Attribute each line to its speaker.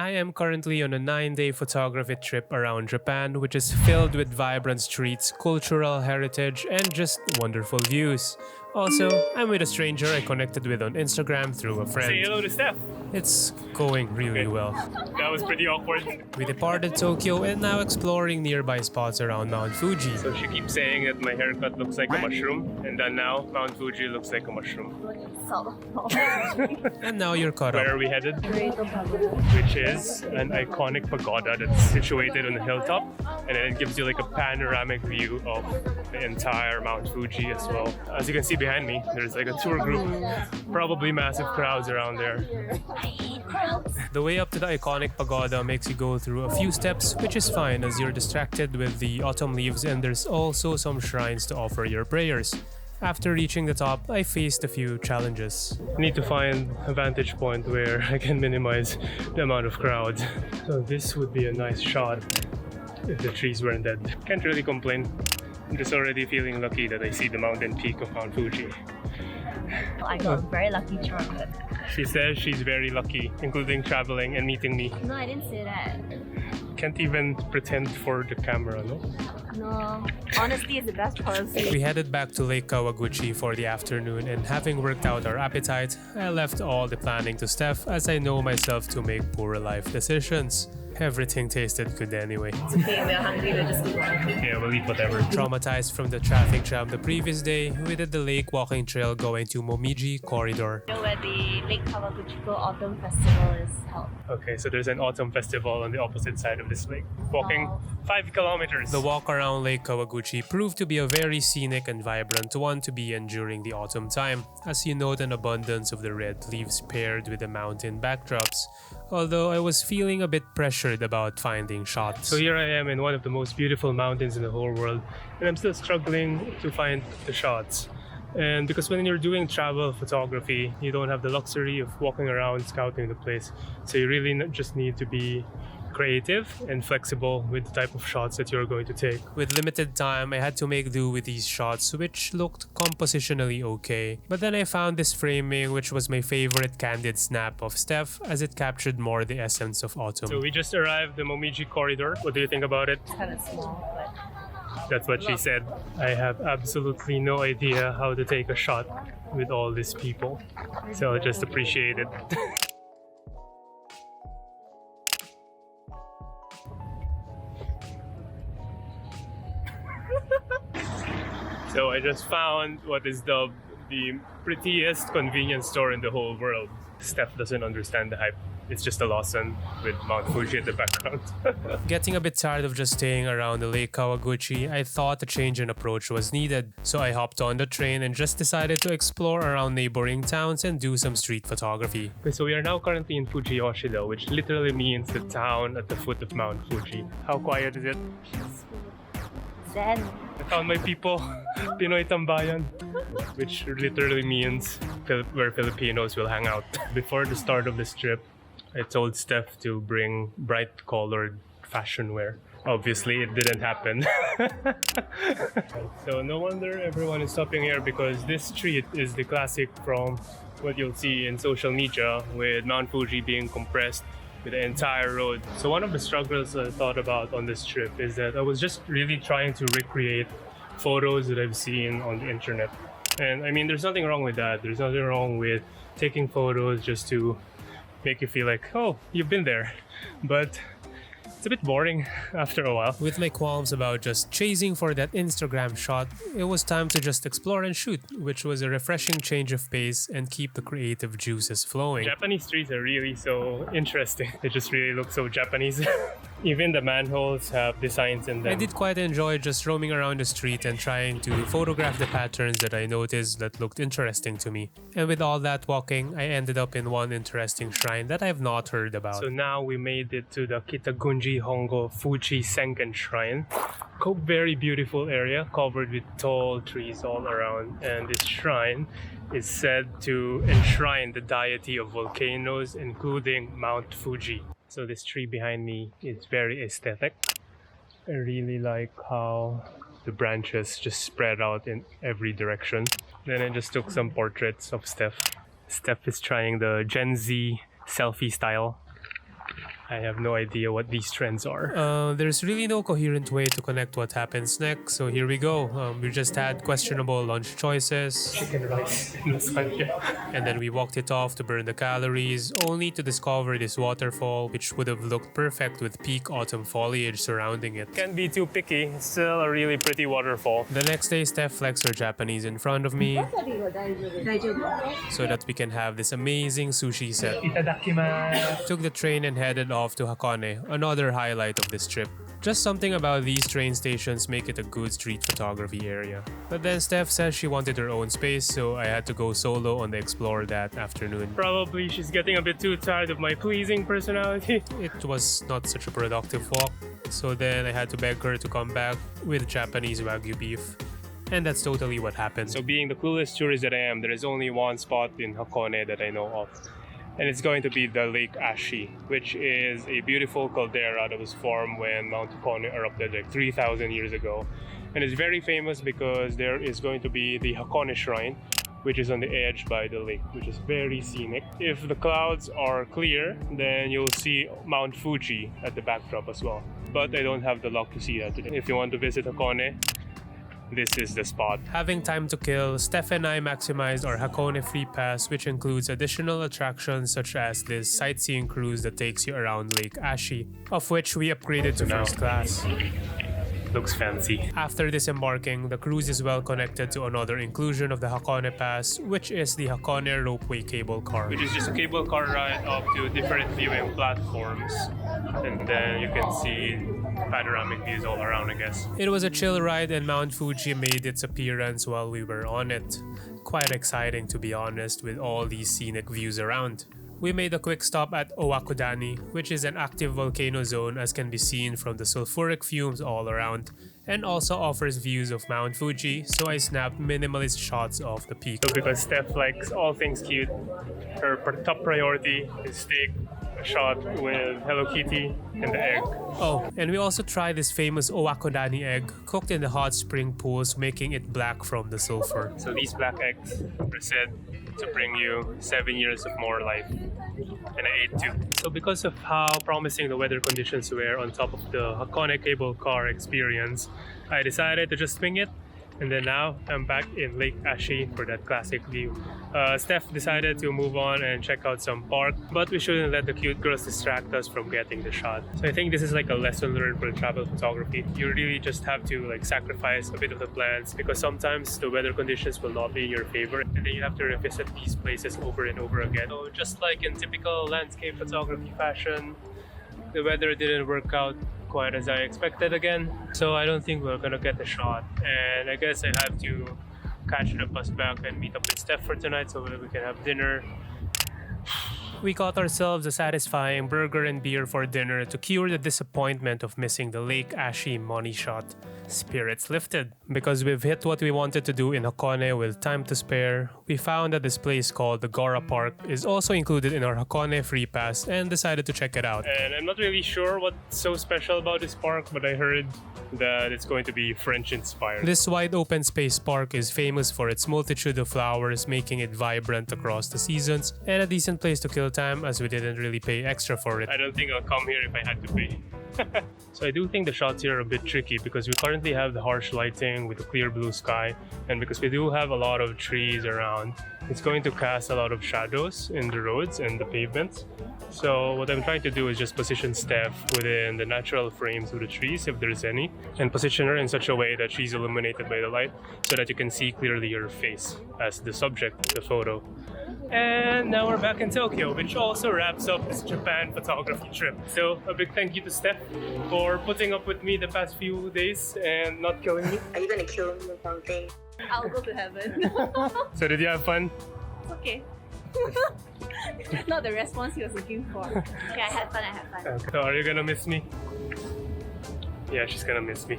Speaker 1: I am currently on a 9-day photography trip around Japan, which is filled with vibrant streets, cultural heritage, and just wonderful views. Also, I'm with a stranger I connected with on Instagram through a friend.
Speaker 2: Say hello to Steph.
Speaker 1: It's going really well.
Speaker 2: That was pretty awkward.
Speaker 1: We departed Tokyo and now exploring nearby spots around Mt Fuji.
Speaker 2: So she keeps saying that my haircut looks like a mushroom, and then now Mount Fuji looks like a mushroom.
Speaker 1: And now you're caught up.
Speaker 2: Where are we headed? Which is an iconic pagoda that's situated on a hilltop, and then it gives you like a panoramic view of the entire Mount Fuji as well. As you can see behind me, there's like a tour group, probably massive crowds around there.
Speaker 1: The way up to the iconic pagoda makes you go through a few steps, which is fine as you're distracted with the autumn leaves, and there's also some shrines to offer your prayers. After reaching the top, I faced a few challenges.
Speaker 2: I need to find a vantage point where I can minimize the amount of crowd. So this would be a nice shot if the trees weren't dead. Can't really complain. I'm just already feeling lucky that I see the mountain peak of Mount Fuji.
Speaker 3: I got very lucky traveling.
Speaker 2: She says she's very lucky, including traveling and meeting me.
Speaker 3: No, I didn't say that.
Speaker 2: Can't even pretend for the camera, no?
Speaker 3: No, honesty is the best policy.
Speaker 1: We headed back to Lake Kawaguchi for the afternoon, and having worked out our appetite, I left all the planning to Steph, as I know myself to make poor life decisions. Everything tasted good anyway.
Speaker 3: It's okay, we're hungry, we'll just eat one.
Speaker 2: Yeah, we'll eat whatever.
Speaker 1: Traumatized from the traffic jam the previous day, we did the lake walking trail going to Momiji Corridor.
Speaker 3: You know where the Lake Kawaguchi Autumn Festival is held.
Speaker 2: Okay, so there's an autumn festival on the opposite side of this lake. Walking 5 kilometers.
Speaker 1: The walk around Lake Kawaguchi proved to be a very scenic and vibrant one to be in during the autumn time, as you note an abundance of the red leaves paired with the mountain backdrops, although I was feeling a bit pressured about finding shots.
Speaker 2: So here I am in one of the most beautiful mountains in the whole world, and I'm still struggling to find the shots. And because when you're doing travel photography, you don't have the luxury of walking around scouting the place. So you really just need to be creative and flexible with the type of shots that you're going to take.
Speaker 1: With limited time, I had to make do with these shots, which looked compositionally okay. But then I found this framing, which was my favorite candid snap of Steph, as it captured more the essence of autumn.
Speaker 2: So we just arrived the Momiji Corridor. What do you think about it?
Speaker 3: It's kind of small, but...
Speaker 2: That's what she said. I have absolutely no idea how to take a shot with all these people. So I'll just appreciate it. So I just found what is dubbed the prettiest convenience store in the whole world. Steph doesn't understand the hype. It's just a Lawson with Mount Fuji in the background.
Speaker 1: Getting a bit tired of just staying around the Lake Kawaguchi, I thought a change in approach was needed. So I hopped on the train and just decided to explore around neighboring towns and do some street photography.
Speaker 2: Okay, so we are now currently in Fujiyoshida, which literally means the town at the foot of Mount Fuji. How quiet is it?
Speaker 3: Zen.
Speaker 2: I found my people, Pinoy Tambayan, which literally means where Filipinos will hang out. Before the start of this trip, I told Steph to bring bright colored fashion wear. Obviously, it didn't happen. So no wonder everyone is stopping here, because this street is the classic from what you'll see in social media, with Mount Fuji being compressed with the entire road. So one of the struggles I thought about on this trip is that I was just really trying to recreate photos that I've seen on the internet. And I mean, there's nothing wrong with that. There's nothing wrong with taking photos just to make you feel like, oh, you've been there. But it's a bit boring after a while.
Speaker 1: With my qualms about just chasing for that Instagram shot, it was time to just explore and shoot, which was a refreshing change of pace and keep the creative juices flowing.
Speaker 2: Japanese streets are really so interesting. They just really look so Japanese. Even the manholes have designs in them.
Speaker 1: I did quite enjoy just roaming around the street and trying to photograph the patterns that I noticed that looked interesting to me. And with all that walking, I ended up in one interesting shrine that I have not heard about.
Speaker 2: So now we made it to the Kitagunji Hongo Fuji Senken Shrine. Very beautiful area covered with tall trees all around, and this shrine is said to enshrine the deity of volcanoes, including Mount Fuji. So this tree behind me is very aesthetic. I really like how the branches just spread out in every direction. Then I just took some portraits of Steph. Steph is trying the Gen Z selfie style. I have no idea what these trends are.
Speaker 1: There's really no coherent way to connect what happens next, so here we go. We just had questionable lunch choices,
Speaker 2: Chicken rice in lasagna.
Speaker 1: and then we walked it off to burn the calories, only to discover this waterfall, which would have looked perfect with peak autumn foliage surrounding it.
Speaker 2: Can't be too picky. It's still a really pretty waterfall.
Speaker 1: The next day, Steph flexed her Japanese in front of me so that we can have this amazing sushi set.
Speaker 2: Itadakimasu.
Speaker 1: Took the train and headed off to Hakone, another highlight of this trip. Just something about these train stations make it a good street photography area. But then Steph says she wanted her own space, so I had to go solo on the Explorer that afternoon.
Speaker 2: Probably she's getting a bit too tired of my pleasing personality.
Speaker 1: It was not such a productive walk, so then I had to beg her to come back with Japanese Wagyu beef. And that's totally what happened.
Speaker 2: So being the clueless tourist that I am, there is only one spot in Hakone that I know of. And it's going to be the Lake Ashi, which is a beautiful caldera that was formed when Mount Hakone erupted like 3,000 years ago. And it's very famous because there is going to be the Hakone Shrine, which is on the edge by the lake, which is very scenic. If the clouds are clear, then you'll see Mt Fuji at the backdrop as well. But I don't have the luck to see that today. If you want to visit Hakone, this is the spot.
Speaker 1: Having time to kill, Steph and I maximized our Hakone free pass, which includes additional attractions such as this sightseeing cruise that takes you around Lake Ashi, of which we upgraded to first class.
Speaker 2: Looks fancy.
Speaker 1: After disembarking, the cruise is well connected to another inclusion of the Hakone Pass, which is the Hakone Ropeway Cable Car.
Speaker 2: Which is just a cable car ride up to different viewing platforms. And then you can see panoramic views all around, I guess.
Speaker 1: It was a chill ride and Mount Fuji made its appearance while we were on it. Quite exciting, to be honest, with all these scenic views around. We made a quick stop at Owakudani, which is an active volcano zone as can be seen from the sulfuric fumes all around, and also offers views of Mount Fuji, so I snapped minimalist shots of the peak.
Speaker 2: So because Steph likes all things cute, her top priority is take a shot with Hello Kitty and the egg.
Speaker 1: Oh, and we also tried this famous Owakudani egg, cooked in the hot spring pools, making it black from the sulfur.
Speaker 2: So these black eggs are said to bring you 7 years of more life. And I ate two. So because of how promising the weather conditions were on top of the Hakone cable car experience, I decided to just swing it. And then now I'm back in Lake Ashi for that classic view. Steph decided to move on and check out some park, but we shouldn't let the cute girls distract us from getting the shot. So I think this is like a lesson learned for travel photography. You really just have to like sacrifice a bit of the plans because sometimes the weather conditions will not be in your favor, and then you have to revisit these places over and over again. So just like in typical landscape photography fashion, the weather didn't work out quite as I expected again, so I don't think we're gonna get the shot, and I guess I have to catch the bus back and meet up with Steph for tonight so that we can have dinner.
Speaker 1: We got ourselves a satisfying burger and beer for dinner to cure the disappointment of missing the Lake Ashi money shot. Spirits lifted. Because we've hit what we wanted to do in Hakone with time to spare, we found that this place called the Gora Park is also included in our Hakone free pass and decided to check it out.
Speaker 2: And I'm not really sure what's so special about this park, but I heard that it's going to be French inspired.
Speaker 1: This wide open space park is famous for its multitude of flowers, making it vibrant across the seasons, and a decent place to kill time as we didn't really pay extra for it.
Speaker 2: I don't think I'll come here if I had to pay. So I do think the shots here are a bit tricky because we currently have the harsh lighting with a clear blue sky, and because we do have a lot of trees around, it's going to cast a lot of shadows in the roads and the pavements. So what I'm trying to do is just position Steph within the natural frames of the trees, if there's any, and position her in such a way that she's illuminated by the light so that you can see clearly her face as the subject of the photo. And now we're back in Tokyo, which also wraps up this Japan photography trip. So a big thank you to Steph for putting up with me the past few days and not killing me.
Speaker 3: Are you gonna kill me or something? I'll go to heaven.
Speaker 2: So did you have fun?
Speaker 3: It's okay. Not the response he was looking for. Okay, I had fun.
Speaker 2: Okay. So are you gonna miss me? Yeah, she's gonna miss me.